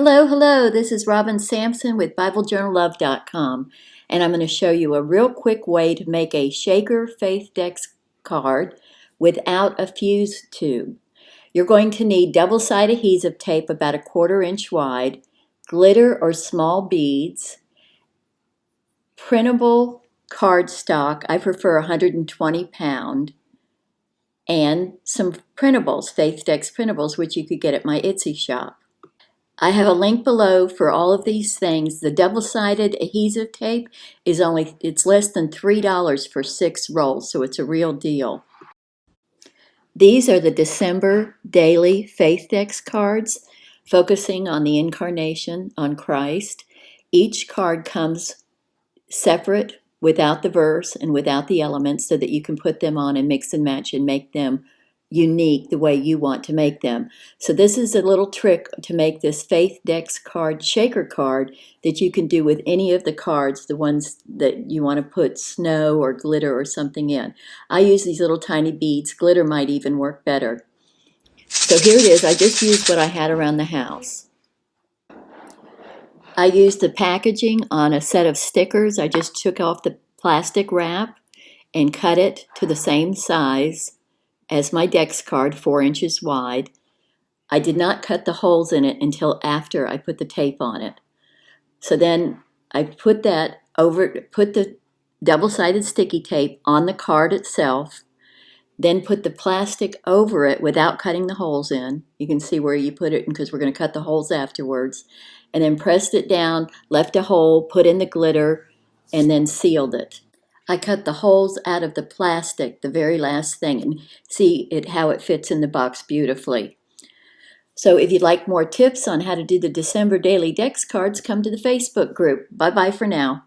Hello, hello. This is Robin Sampson with BibleJournalLove.com, and I'm going to show you a real quick way to make a Shaker Faith Dex card without a fuse tube. You're going to need double-sided adhesive tape about a 1/4 inch wide, glitter or small beads, printable cardstock, I prefer 120 pound, and some printables, Faith Dex printables, which you could get at my Etsy shop. I have a link below for all of these things. The double-sided adhesive tape it's less than $3 for 6 rolls, so it's a real deal. These are the December daily Faith Dex cards, focusing on the incarnation, on Christ. Each card comes separate, without the verse and without the elements, so that you can put them on and mix and match and make them unique the way you want to make them. So this is a little trick to make this Faith Dex card, shaker card, that you can do with any of the cards, the ones that you want to put snow or glitter or something in. I use these little tiny beads. Glitter might even work better. So here it is. I just used what I had around the house. I used the packaging on a set of stickers. I just took off the plastic wrap and cut it to the same size as my Dex card, 4 inches wide. I did not cut the holes in it until after I put the tape on it. So then I put the double-sided sticky tape on the card itself, then put the plastic over it without cutting the holes in. You can see where you put it because we're going to cut the holes afterwards. And then pressed it down, left a hole, put in the glitter, and then sealed it. I cut the holes out of the plastic, the very last thing, and see how it fits in the box beautifully. So if you'd like more tips on how to do the December Daily Dex cards, come to the Facebook group. Bye-bye for now.